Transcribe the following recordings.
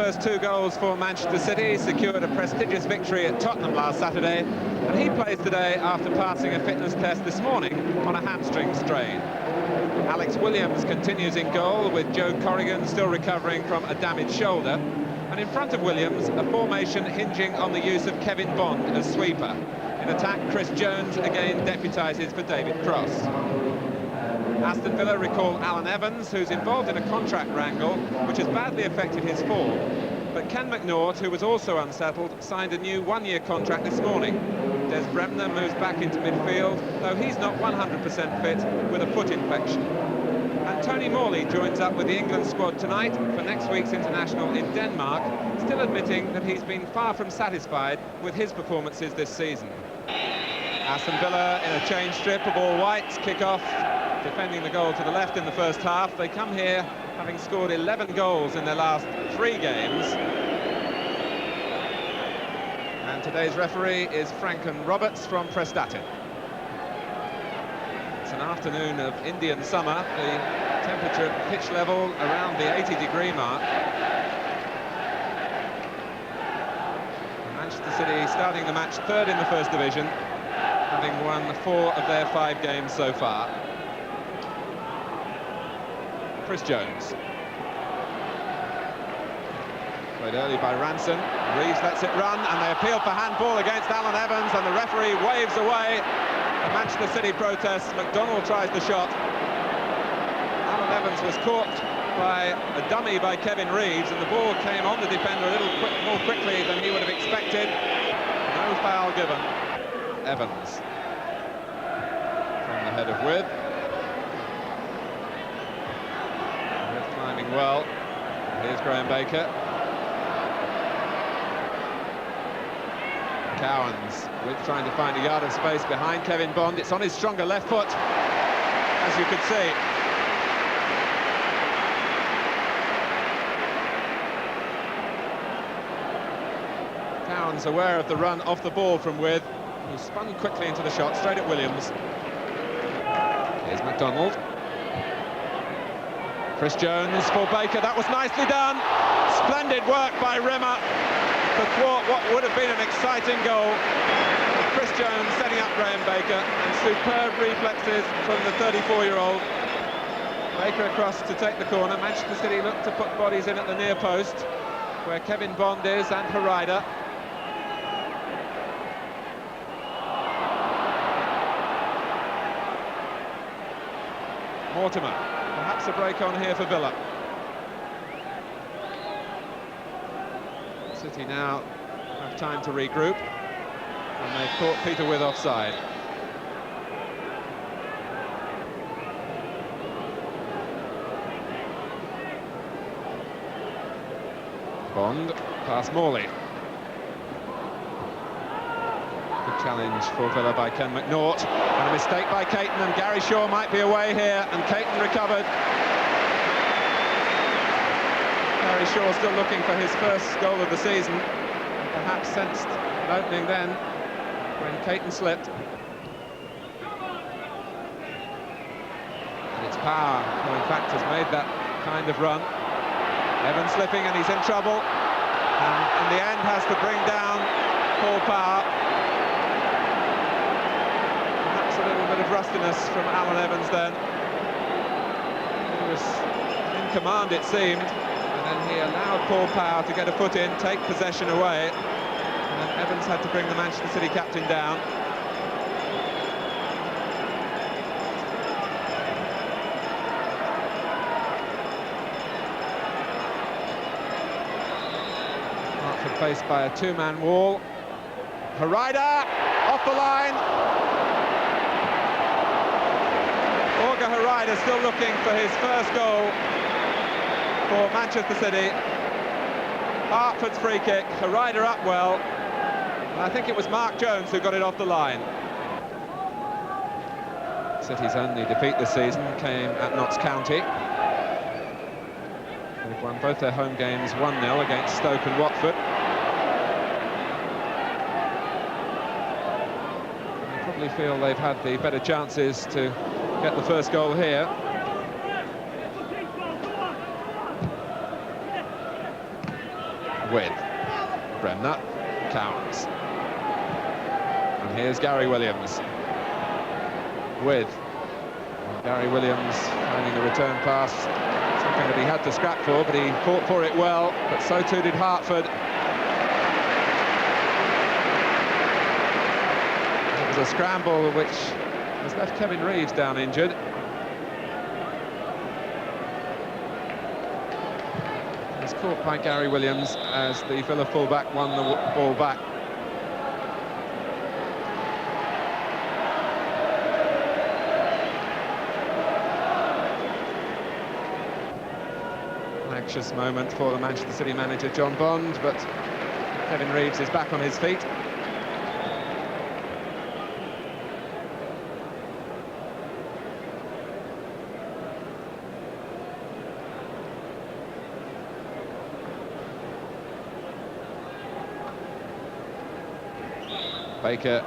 first 2 goals for Manchester City, secured a prestigious victory at Tottenham last Saturday, and he plays today after passing a fitness test this morning on a hamstring strain. Alex Williams continues in goal, with Joe Corrigan still recovering from a damaged shoulder. And in front of Williams, a formation hinging on the use of Kevin Bond as sweeper. In attack, Chris Jones again deputises for David Cross. Aston Villa recall Alan Evans, who's involved in a contract wrangle which has badly affected his form. But Ken McNaught, who was also unsettled, signed a new 1-year contract this morning. Des Bremner moves back into midfield, though he's not 100% fit with a foot infection. And Tony Morley joins up with the England squad tonight for next week's international in Denmark, still admitting that he's been far from satisfied with his performances this season. Aston Villa in a change strip of all whites, kick-off, defending the goal to the left in the first half. They come here having scored 11 goals in their last 3 games. And today's referee is Franken Roberts from Prestatyn. It's an afternoon of Indian summer, the temperature at pitch level around the 80-degree mark. Manchester City starting the match 3rd in the First Division, having won 4 of their 5 games so far. Chris Jones. Played early by Ranson. Reeves lets it run, and they appeal for handball against Alan Evans, and the referee waves away the Manchester City protests. McDonald tries the shot. Alan Evans was caught by a dummy by Kevin Reeves, and the ball came on the defender a little more quickly than he would have expected. No foul given. Evans from the head of With. Climbing well. Here's Graham Baker. Cowans with trying to find a yard of space behind Kevin Bond. It's on his stronger left foot, as you could see. Cowans aware of the run off the ball from With, who spun quickly into the shot, straight at Williams. Here's McDonald. Chris Jones for Baker. That was nicely done. Splendid work by Rimmer to thwart what would have been an exciting goal. Chris Jones setting up Graham Baker, and superb reflexes from the 34-year-old. Baker across to take the corner. Manchester City look to put bodies in at the near post, where Kevin Bond is and Harida. Mortimer. Perhaps a break on here for Villa. City now have time to regroup, and they've caught Peter With offside. Bond past Morley. Good challenge for Villa by Ken McNaught, and a mistake by Caton, and Gary Shaw might be away here, and Caton recovered. Gary Shaw still looking for his first goal of the season, and perhaps sensed an opening then when Caton slipped. And it's Power who in fact has made that kind of run. Evans slipping, and he's in trouble, and in the end has to bring down Paul Power. Perhaps a little bit of rustiness from Alan Evans then. He was in command, it seemed, and then he allowed Paul Power to get a foot in, take possession away, and then Evans had to bring the Manchester City captain down. Faced by a 2-man wall. Harida off the line. Orga Harida still looking for his first goal for Manchester City. Hartford's free kick. Harida up well. And I think it was Mark Jones who got it off the line. City's only defeat this season came at Notts County. They've won both their home games 1-0 against Stoke and Watford. Feel they've had the better chances to get the first goal here. With Bremner, Cowans. And here's Gary Williams. With Gary Williams finding a return pass, something that he had to scrap for, but he fought for it well, but so too did Hartford. It was a scramble which has left Kevin Reeves down injured. He's caught by Gary Williams as the Villa fullback won the ball back. Anxious moment for the Manchester City manager John Bond, but Kevin Reeves is back on his feet. Baker,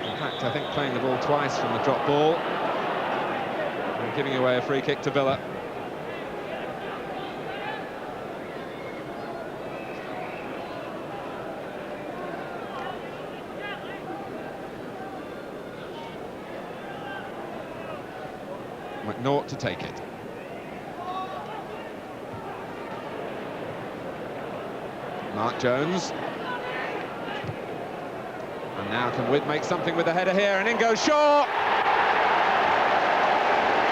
in fact, I think playing the ball twice from the drop ball. Giving away a free kick to Villa. McNaught to take it. Mark Jones. And now can Witt make something with the header here, and in goes Shaw!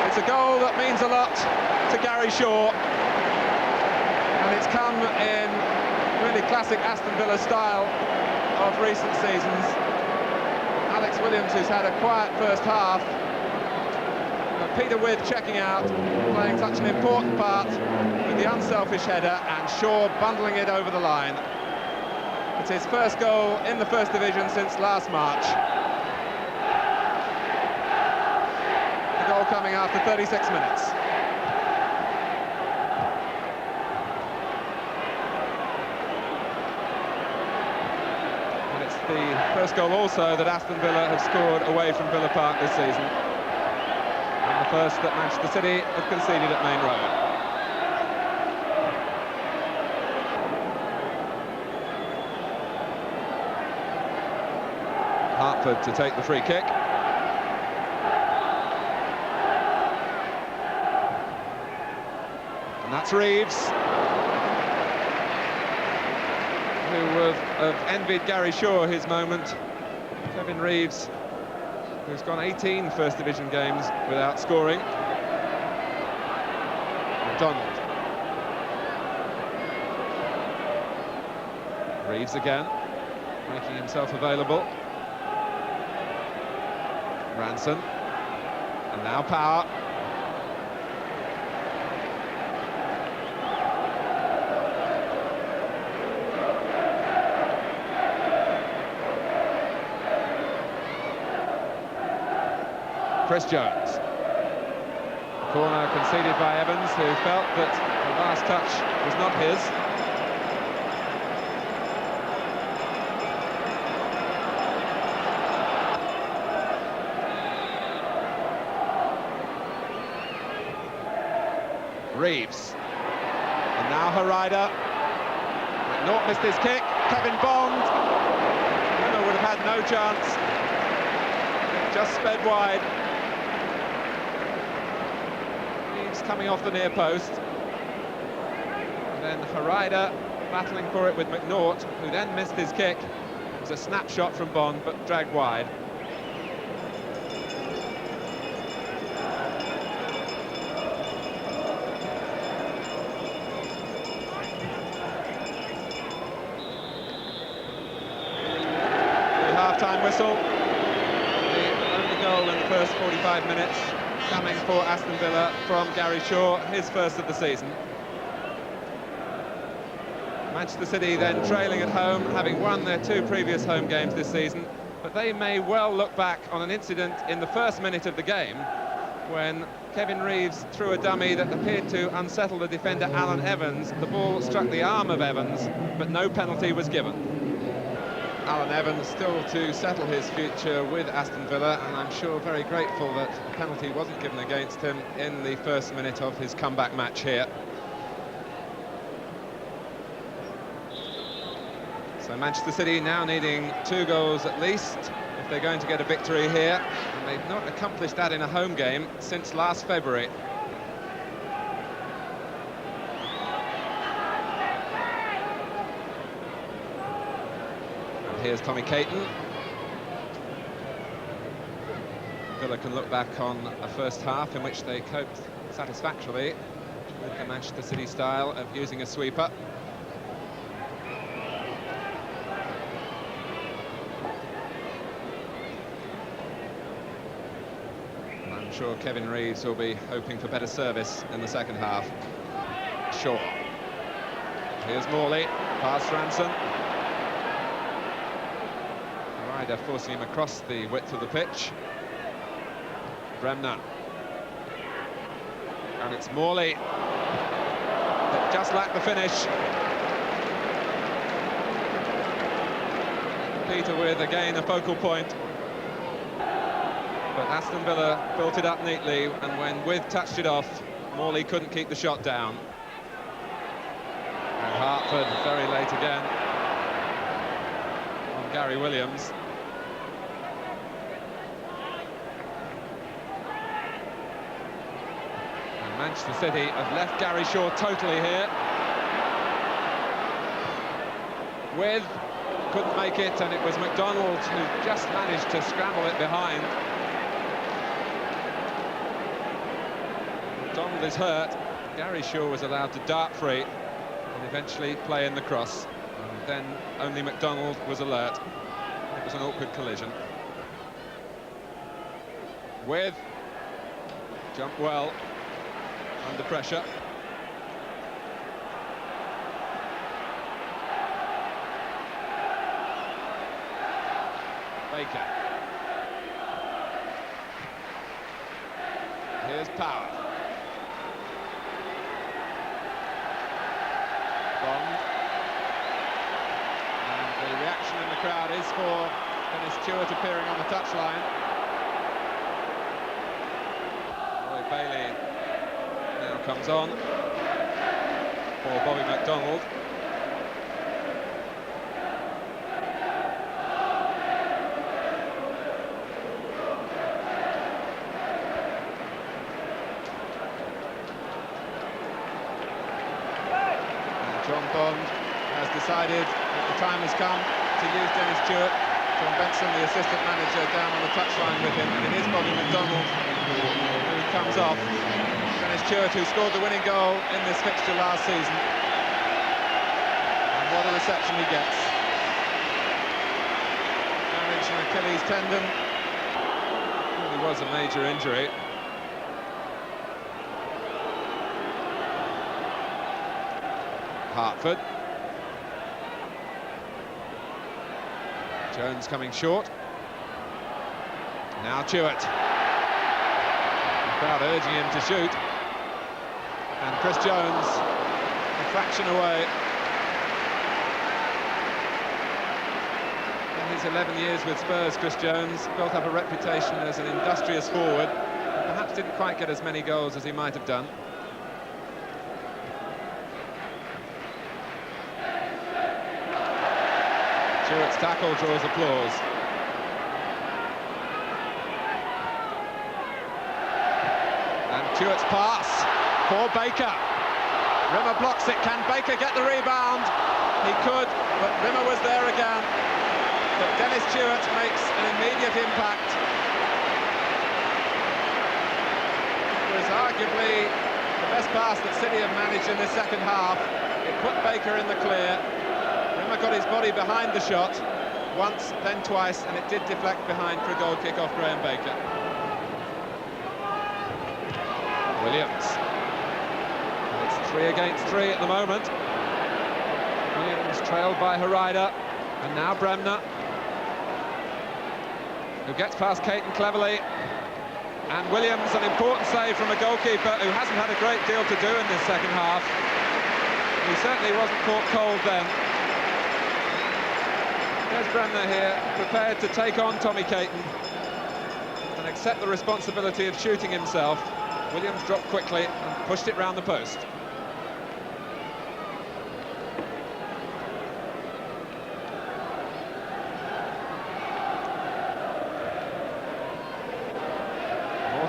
It's a goal that means a lot to Gary Shaw, and it's come in really classic Aston Villa style of recent seasons. Alex Williams, who's had a quiet first half, but Peter Witt checking out, playing such an important part with the unselfish header, and Shaw bundling it over the line. It's his first goal in the First Division since last March. Goal coming after 36 minutes. And it's the first goal also that Aston Villa have scored away from Villa Park this season, and the first that Manchester City have conceded at Main Road. Hartford to take the free kick. And that's Reeves, who would have envied Gary Shaw his moment. Kevin Reeves, who's gone 18 First Division games without scoring. McDonald. Reeves again, making himself available. Ranson. And now Power. Chris Jones. Corner conceded by Evans, who felt that the last touch was not his. Reeves. And now Harida. McNaught missed his kick. Kevin Bond. Villa would have had no chance. Just sped wide. Reeves coming off the near post. And then Harida battling for it with McNaught, who then missed his kick. It was a snapshot from Bond, but dragged wide. Half-time whistle. The only goal in the first 45 minutes coming for Aston Villa from Gary Shaw, his first of the season. Manchester City then trailing at home, having won their 2 previous home games this season, but they may well look back on an incident in the first minute of the game when Kevin Reeves threw a dummy that appeared to unsettle the defender Alan Evans. The ball struck the arm of Evans, but no penalty was given. Alan Evans still to settle his future with Aston Villa, and I'm sure very grateful that a penalty wasn't given against him in the first minute of his comeback match here. So Manchester City now needing 2 goals at least if they're going to get a victory here. And they've not accomplished that in a home game since last February. And here's Tommy Caton. Villa can look back on a first half in which they coped satisfactorily with the Manchester City style of using a sweeper. I'm sure Kevin Reeves will be hoping for better service in the second half. Shaw. Here's Morley, past Ranson. Ryder forcing him across the width of the pitch. Bremner. And it's Morley that just lacked the finish. Peter with, again, a focal point. But Aston Villa built it up neatly, and when With touched it off, Morley couldn't keep the shot down. And Hartford very late again on Gary Williams. And Manchester City have left Gary Shaw totally here. With couldn't make it, and it was McDonald who just managed to scramble it behind. McDonald is hurt. Gary Shaw was allowed to dart free and eventually play in the cross. And then only McDonald was alert. It was an awkward collision. With jumped well under pressure. Baker. Here's Power. Bond. And the reaction in the crowd is for Dennis Stewart appearing on the touchline. Roy Bailey now comes on for Bobby McDonald. John Bond has decided that the time has come to use Dennis Stewart. John Benson, the assistant manager, down on the touchline with him, and it is Bobby McDonald who comes off. Dennis Stewart, who scored the winning goal in this fixture last season. And what a reception he gets. Damage an Achilles tendon. Really was a major injury. Hartford. Jones coming short. Now Stewart. The crowd urging him to shoot. And Chris Jones, a fraction away. In his 11 years with Spurs, Chris Jones built up a reputation as an industrious forward. Perhaps didn't quite get as many goals as he might have done. Stewart's tackle draws applause. And Stewart's pass for Baker. Rimmer blocks it. Can Baker get the rebound? He could, but Rimmer was there again. But Dennis Stewart makes an immediate impact. It was arguably the best pass that City have managed in the second half. It put Baker in the clear. Rimmer got his body behind the shot once, then twice, and it did deflect behind for a goal kick off Graham Baker. Williams. It's 3 against 3 at the moment. Williams trailed by Harida, and now Bremner, who gets past Caton cleverly. And Williams, an important save from a goalkeeper who hasn't had a great deal to do in this second half. He certainly wasn't caught cold then. There's Bremner here, prepared to take on Tommy Caton and accept the responsibility of shooting himself. Williams dropped quickly and pushed it round the post.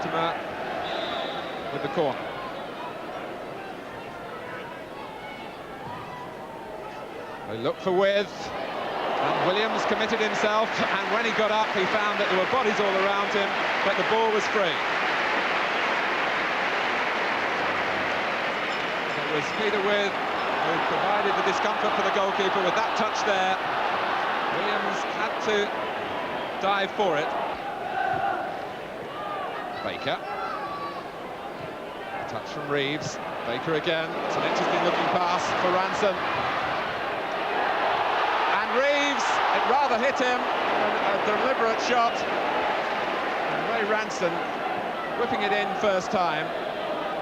Mortimer with the corner. They look for width, and Williams committed himself, and when he got up he found that there were bodies all around him, but the ball was free. It was Peter With who provided the discomfort for the goalkeeper with that touch there. Williams had to dive for it. Baker. Touch from Reeves. Baker again. It's an interesting looking pass for Ranson. And Reeves, it rather hit him. A deliberate shot. And Ray Ranson whipping it in first time.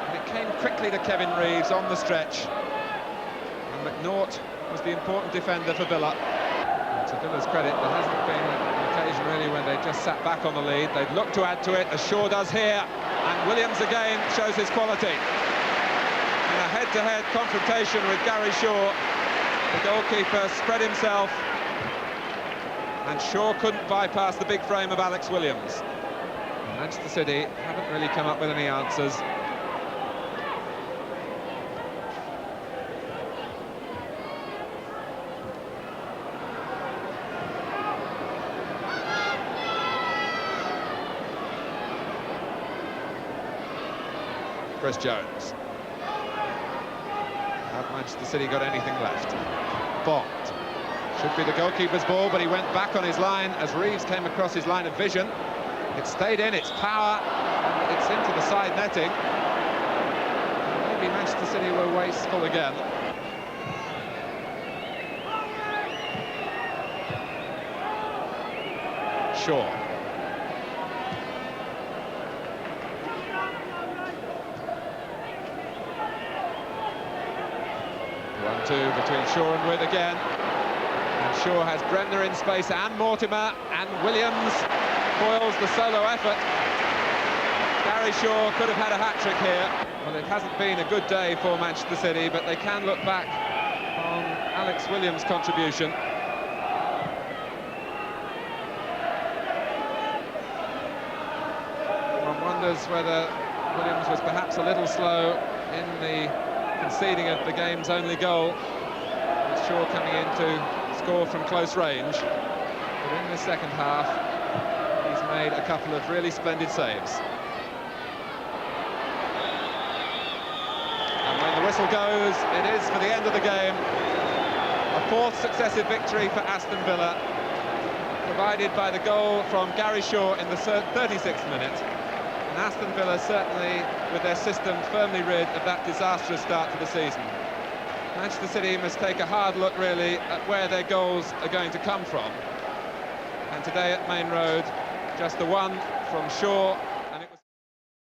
And it came quickly to Kevin Reeves on the stretch. And McNaught was the important defender for Villa. And to Villa's credit, there hasn't been an occasion really when they just sat back on the lead. They'd look to add to it, as Shaw does here. And Williams again shows his quality. In a head-to-head confrontation with Gary Shaw, the goalkeeper spread himself, and Shaw couldn't bypass the big frame of Alex Williams. And Manchester City haven't really come up with any answers. Chris Jones. Have Manchester City got anything left? Bond. Should be the goalkeeper's ball, but he went back on his line as Reeves came across his line of vision. It stayed in, its power, and it's into the side netting. Maybe Manchester City were wasteful again. Shaw. 1-2 between Shaw and With again. And Shaw has Bremner in space and Mortimer, and Williams foils the solo effort. Gary Shaw could have had a hat-trick here. Well, it hasn't been a good day for Manchester City, but they can look back on Alex Williams' contribution. One wonders whether Williams was perhaps a little slow in the conceding of the game's only goal, with Shaw coming in to score from close range. But in the second half, he's made a couple of really splendid saves. And when the whistle goes, it is for the end of the game. A fourth successive victory for Aston Villa, provided by the goal from Gary Shaw in the 36th minute. And Aston Villa certainly, with their system firmly rid of that disastrous start to the season. Manchester City must take a hard look, really, at where their goals are going to come from. And today at Main Road, just the one from Shaw